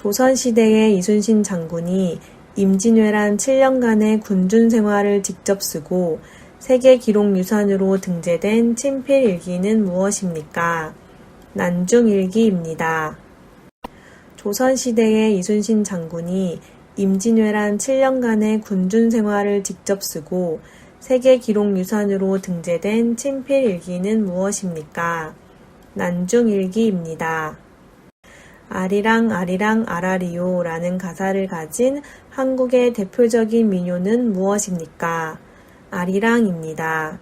조선시대의 이순신 장군이 임진왜란 7년간의 군준 생활을 직접 쓰고 세계기록유산으로 등재된 친필일기는 무엇입니까? 난중일기입니다. 조선시대의 이순신 장군이 임진왜란 7년간의 군준 생활을 직접 쓰고 세계기록유산으로 등재된 친필일기는 무엇입니까? 난중일기입니다. 아리랑 아리랑 아라리요 라는 가사를 가진 한국의 대표적인 민요는 무엇입니까? 아리랑입니다.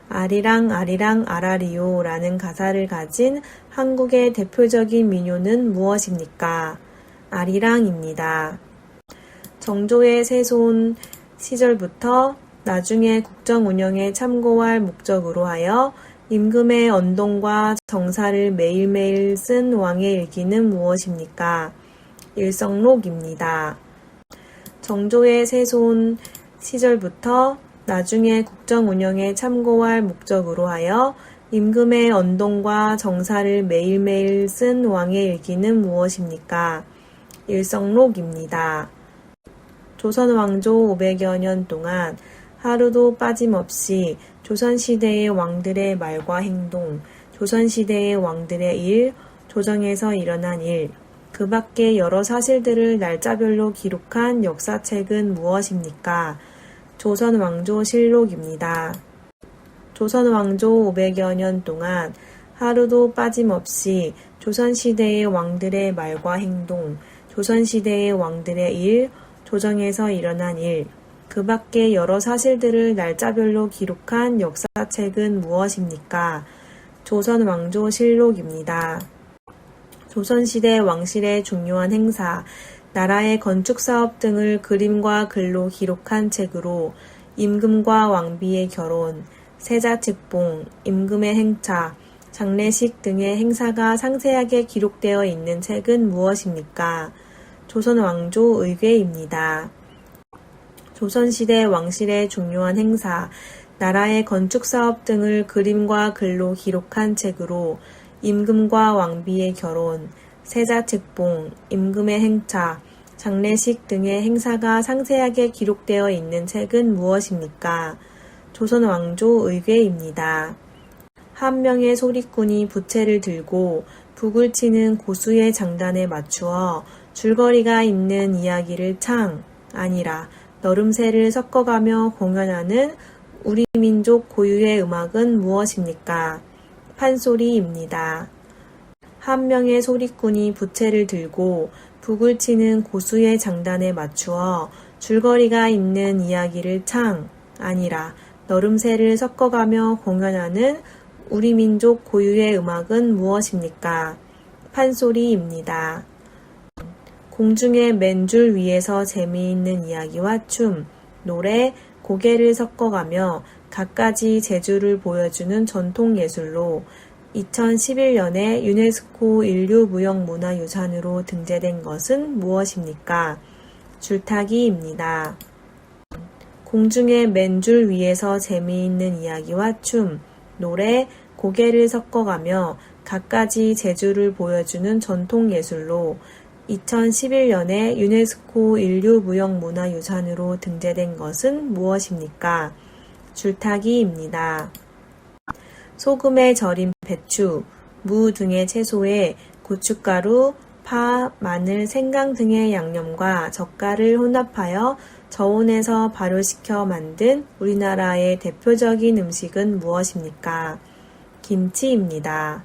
아리랑 아리랑 아라리요 라는 가사를 가진 한국의 대표적인 민요는 무엇입니까? 아리랑입니다. 정조의 세손 시절부터 나중에 국정 운영에 참고할 목적으로 하여 임금의 언동과 정사를 매일매일 쓴 왕의 일기는 무엇입니까? 일성록입니다. 정조의 세손 시절부터 나중에 국정 운영에 참고할 목적으로 하여 임금의 언동과 정사를 매일매일 쓴 왕의 일기는 무엇입니까? 일성록입니다. 조선 왕조 500여 년 동안 하루도 빠짐없이 조선시대의 왕들의 말과 행동, 조선시대의 왕들의 일, 조정에서 일어난 일, 그 밖의 여러 사실들을 날짜별로 기록한 역사책은 무엇입니까? 조선왕조실록입니다. 조선왕조 500여 년 동안 하루도 빠짐없이 조선시대의 왕들의 말과 행동, 조선시대의 왕들의 일, 조정에서 일어난 일, 그 밖의 여러 사실들을 날짜별로 기록한 역사책은 무엇입니까? 조선왕조실록입니다. 조선시대 왕실의 중요한 행사, 나라의 건축사업 등을 그림과 글로 기록한 책으로 임금과 왕비의 결혼, 세자특봉, 임금의 행차, 장례식 등의 행사가 상세하게 기록되어 있는 책은 무엇입니까? 조선왕조의궤입니다. 조선시대 왕실의 중요한 행사, 나라의 건축사업 등을 그림과 글로 기록한 책으로 임금과 왕비의 결혼, 세자특봉, 임금의 행차, 장례식 등의 행사가 상세하게 기록되어 있는 책은 무엇입니까? 조선왕조의궤입니다. 한 명의 소리꾼이 부채를 들고 북을 치는 고수의 장단에 맞추어 줄거리가 있는 이야기를 창, 아니라 너름새를 섞어가며 공연하는 우리 민족 고유의 음악은 무엇입니까? 판소리입니다. 한 명의 소리꾼이 부채를 들고 북을 치는 고수의 장단에 맞추어 줄거리가 있는 이야기를 창, 아니라 너름새를 섞어가며 공연하는 우리 민족 고유의 음악은 무엇입니까? 판소리입니다. 공중의 맨줄 위에서 재미있는 이야기와 춤, 노래, 고개를 섞어가며 갖가지 재주를 보여주는 전통예술로 2011년에 유네스코 인류무형문화유산으로 등재된 것은 무엇입니까? 줄타기입니다. 공중의 맨줄 위에서 재미있는 이야기와 춤, 노래, 고개를 섞어가며 갖가지 재주를 보여주는 전통예술로 2011년에 유네스코 인류무형문화유산으로 등재된 것은 무엇입니까? 줄타기입니다. 소금에 절인 배추, 무 등의 채소에 고춧가루, 파, 마늘, 생강 등의 양념과 젓갈을 혼합하여 저온에서 발효시켜 만든 우리나라의 대표적인 음식은 무엇입니까? 김치입니다.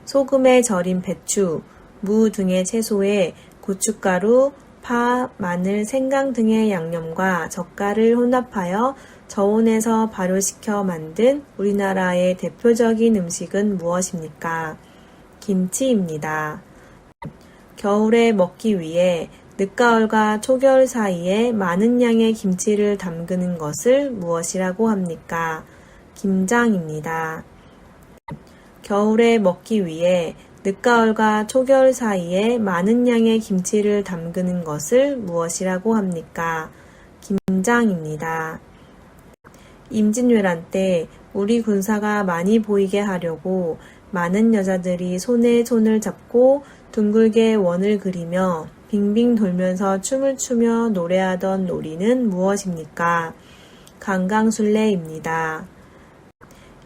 소금에 절인 배추, 무 등의 채소에 고춧가루, 파, 마늘, 생강 등의 양념과 젓갈을 혼합하여 저온에서 발효시켜 만든 우리나라의 대표적인 음식은 무엇입니까? 김치입니다. 겨울에 먹기 위해 늦가을과 초겨울 사이에 많은 양의 김치를 담그는 것을 무엇이라고 합니까? 김장입니다. 겨울에 먹기 위해 늦가을과 초겨울 사이에 많은 양의 김치를 담그는 것을 무엇이라고 합니까? 김장입니다. 임진왜란 때 우리 군사가 많이 보이게 하려고 많은 여자들이 손에 손을 잡고 둥글게 원을 그리며 빙빙 돌면서 춤을 추며 노래하던 놀이는 무엇입니까? 강강술래입니다.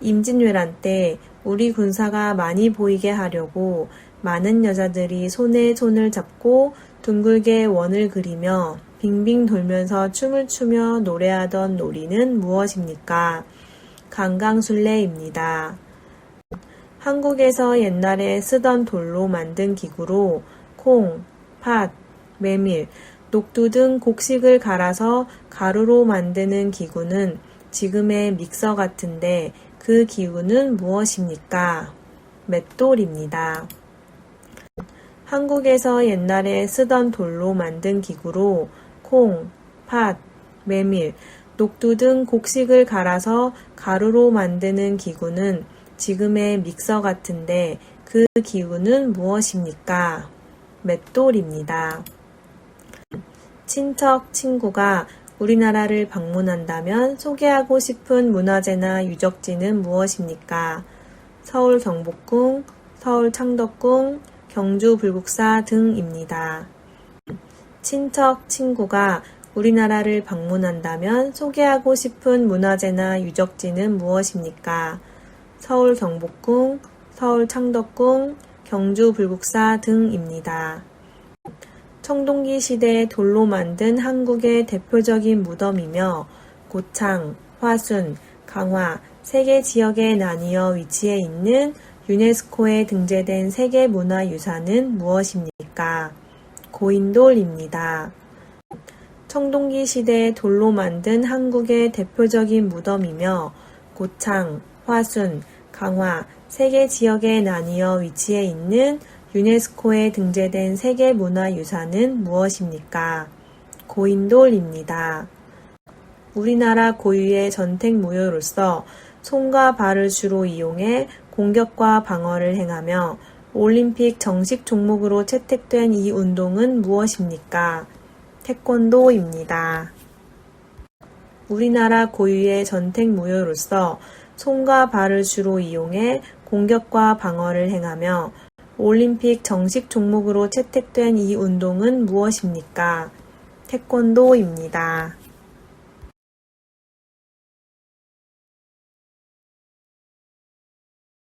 임진왜란 때 우리 군사가 많이 보이게 하려고 많은 여자들이 손에 손을 잡고 둥글게 원을 그리며 빙빙 돌면서 춤을 추며 노래하던 놀이는 무엇입니까? 강강술래입니다. 한국에서 옛날에 쓰던 돌로 만든 기구로 콩, 팥, 메밀, 녹두 등 곡식을 갈아서 가루로 만드는 기구는 지금의 믹서 같은데 그 기구는 무엇입니까? 맷돌입니다. 한국에서 옛날에 쓰던 돌로 만든 기구로 콩, 팥, 메밀, 녹두 등 곡식을 갈아서 가루로 만드는 기구는 지금의 믹서 같은데 그 기구는 무엇입니까? 맷돌입니다. 친척, 친구가 우리나라를 방문한다면 소개하고 싶은 문화재나 유적지는 무엇입니까? 서울 경복궁, 서울 창덕궁, 경주 불국사 등입니다. 친척, 친구가 우리나라를 방문한다면 소개하고 싶은 문화재나 유적지는 무엇입니까? 서울 경복궁, 서울 창덕궁, 경주 불국사 등입니다. 청동기 시대 돌로 만든 한국의 대표적인 무덤이며 고창, 화순, 강화, 세 개 지역에 나뉘어 위치해 있는 유네스코에 등재된 세계문화유산은 무엇입니까? 고인돌입니다. 청동기 시대 돌로 만든 한국의 대표적인 무덤이며 고창, 화순, 강화, 세 개 지역에 나뉘어 위치해 있는 유네스코에 등재된 세계문화유산은 무엇입니까? 고인돌입니다. 우리나라 고유의 전택무용으로서 손과 발을 주로 이용해 공격과 방어를 행하며 올림픽 정식 종목으로 채택된 이 운동은 무엇입니까? 태권도입니다. 우리나라 고유의 전택무용으로서 손과 발을 주로 이용해 공격과 방어를 행하며 올림픽 정식 종목으로 채택된 이 운동은 무엇입니까? 태권도입니다.